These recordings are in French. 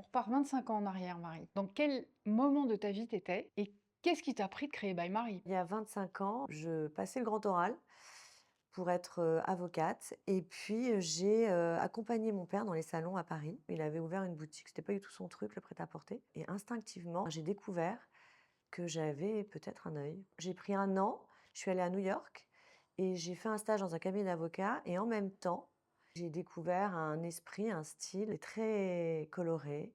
On repart 25 ans en arrière, Marie. Dans quel moment de ta vie t'étais et qu'est-ce qui t'a pris de créer By Marie? Il y a 25 ans, je passais le grand oral pour être, avocate et puis, j'ai, accompagné mon père dans les salons à Paris. Il avait ouvert une boutique, c'était pas du tout son truc, le prêt-à-porter et instinctivement, j'ai découvert que j'avais peut-être un œil. J'ai pris 1 an, je suis allée à New York et j'ai fait un stage dans un cabinet d'avocat et en même temps, j'ai découvert un esprit, un style très coloré,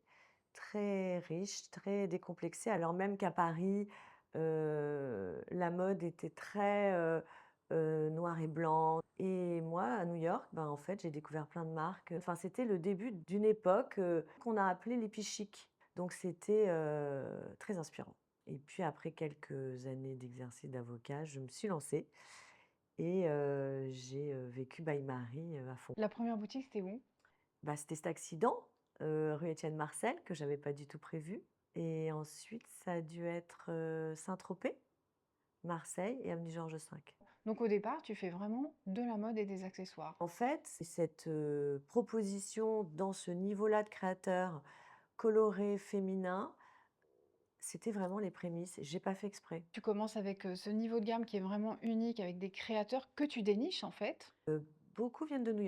très riche, très décomplexé, alors même qu'à Paris, la mode était très, noir et blanc et moi, à New York, ben, en fait, j'ai découvert plein de marques, enfin, c'était le début d'une époque, qu'on a appelée l'hippie chic. Donc c'était, très inspirant. Et puis après quelques années d'exercice d'avocat, je me suis lancée et j'ai, vécu By Marie, à fond. La première boutique, c'était où? Bah, c'était cet accident, rue Étienne Marcel, que j'avais pas du tout prévu et ensuite ça a dû être, Saint-Tropez, Marseille et avenue Georges V. Donc au départ, tu fais vraiment de la mode et des accessoires. En fait, c'est cette, proposition dans ce niveau-là de créateur coloré, féminin, c'était vraiment les prémices. J'ai pas fait exprès. Tu commences avec, ce niveau de gamme qui est vraiment unique avec des créateurs que tu déniches en fait. Beaucoup viennent de New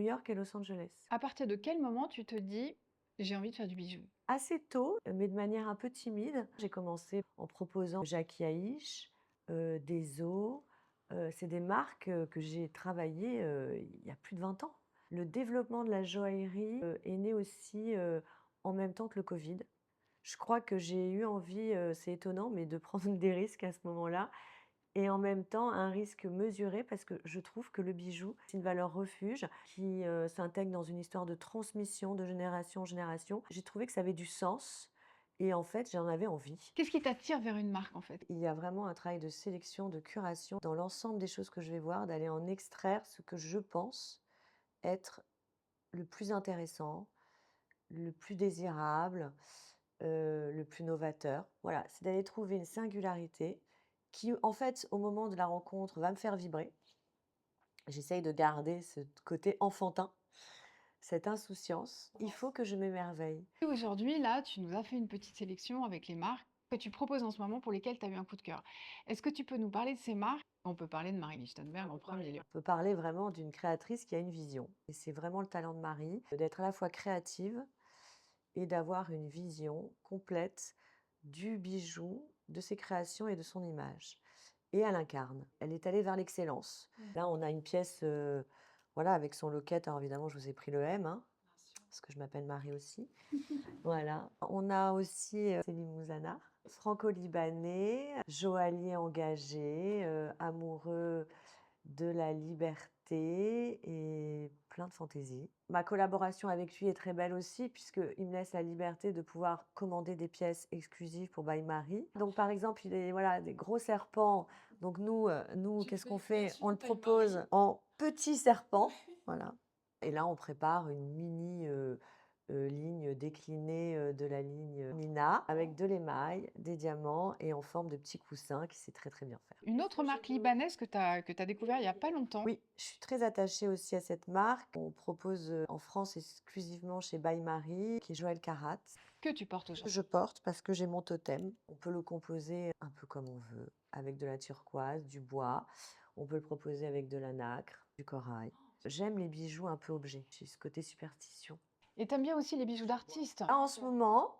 York et Los Angeles. À partir de quel moment tu te dis: «J'ai envie de faire du bijou»? Assez tôt, mais de manière un peu timide, j'ai commencé en proposant Jackie Aiche, Dezzo, c'est des marques, que j'ai travaillées, il y a plus de 20 ans. Le développement de la joaillerie, est né aussi, en même temps que le covid. Je crois que j'ai eu envie, c'est étonnant, mais de prendre des risques à ce moment-là et en même temps un risque mesuré parce que je trouve que le bijou, c'est une valeur refuge qui, s'intègre dans une histoire de transmission de génération en génération. J'ai trouvé que ça avait du sens et en fait, j'en avais envie. Qu'est-ce qui t'attire vers une marque en fait? Il y a vraiment un travail de sélection, de curation dans l'ensemble des choses que je vais voir, d'aller en extraire ce que je pense être le plus intéressant, le plus désirable, le plus novateur. Voilà, c'est d'aller trouver une singularité qui, en fait, au moment de la rencontre, va me faire vibrer. J'essaye de garder ce côté enfantin, cette insouciance. Il faut que je m'émerveille. Et aujourd'hui, là, tu nous as fait une petite sélection avec les marques que tu proposes en ce moment pour lesquelles tu as eu un coup de cœur. Est-ce que tu peux nous parler de ces marques? On peut parler de Marie Lichtenberg en premier lieu. On peut parler vraiment d'une créatrice qui a une vision. Et c'est vraiment le talent de Marie, d'être à la fois créative et d'avoir une vision complète du bijou, de ses créations et de son image. Et elle incarne. Elle est allée vers l'excellence. Là, on a une pièce, voilà, avec son loquette. Alors évidemment, je vous ai pris le M, hein, parce que je m'appelle Marie aussi. Voilà. On a aussi, Céline Mouzana, franco-libanais, joaillier engagé, amoureux de la liberté et plein de fantaisie. Ma collaboration avec lui est très belle aussi puisqu'il me laisse la liberté de pouvoir commander des pièces exclusives pour By Marie. Donc par exemple, il est voilà, des gros serpents. Donc nous qu'est-ce qu'on fait? On le propose en petits serpents, voilà. Et là, on prépare une mini, ligne déclinée, de la ligne Nina avec de l'émail, des diamants et en forme de petits coussins qui sait très, très bien faire. Une autre marque libanaise que tu as découvert il y a pas longtemps, Oui, je suis très attachée aussi à cette marque. On propose, en France exclusivement chez By Marie, qui est Joël Carat. que tu portes aujourd'hui. Je porte parce que j'ai mon totem. On peut le composer un peu comme on veut, avec de la turquoise, du bois. On peut le proposer avec de la nacre, du corail. J'aime les bijoux un peu objets. J'ai ce côté superstition. Et t'aimes bien aussi les bijoux d'artistes. Là, en ce moment,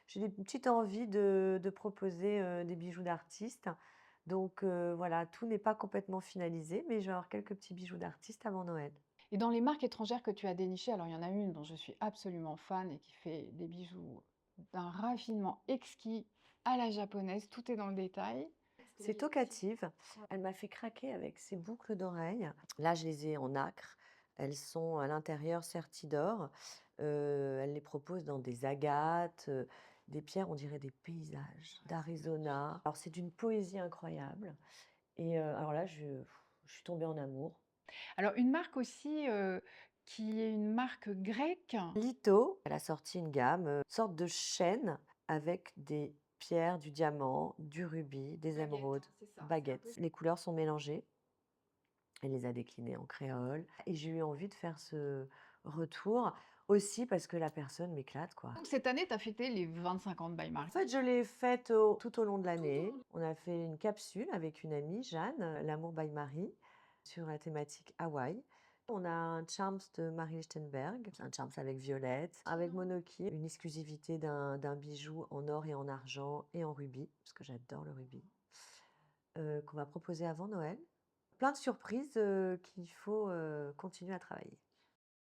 j'ai une petite envie de proposer, des bijoux d'artistes. Donc, voilà, tout n'est pas complètement finalisé, mais je vais avoir quelques petits bijoux d'artistes avant Noël. Et dans les marques étrangères que tu as dénichées, alors il y en a une dont je suis absolument fan et qui fait des bijoux d'un raffinement exquis à la japonaise, tout est dans le détail. C'est Tocative. Elle m'a fait craquer avec ses boucles d'oreilles. Là, je les ai en nacre. Elles sont à l'intérieur serties d'or. Elle les propose dans des agates, des pierres, on dirait des paysages d'Arizona. Alors, c'est d'une poésie incroyable et alors là, je suis tombée en amour. Alors une marque aussi, qui est une marque grecque. Lito, elle a sorti une gamme, sorte de chaîne avec des pierres, du diamant, du rubis, des émeraudes, baguettes. Les couleurs sont mélangées. Elle les a déclinées en créole et j'ai eu envie de faire ce retour Aussi parce que la personne m'éclate, quoi. Donc cette année, tu as fêté les 25 ans de By En Marie. fait, je l'ai faite tout au long de l'année. On a fait une capsule avec une amie, Jeanne, L'amour by Marie, sur la thématique Hawaï. On a un Charms de Marie Lichtenberg, un Charms avec violette, avec Monoki, une exclusivité d'un bijou en or et en argent et en rubis, parce que j'adore le rubis, qu'on va proposer avant Noël. Plein de surprises qu'il faut continuer à travailler.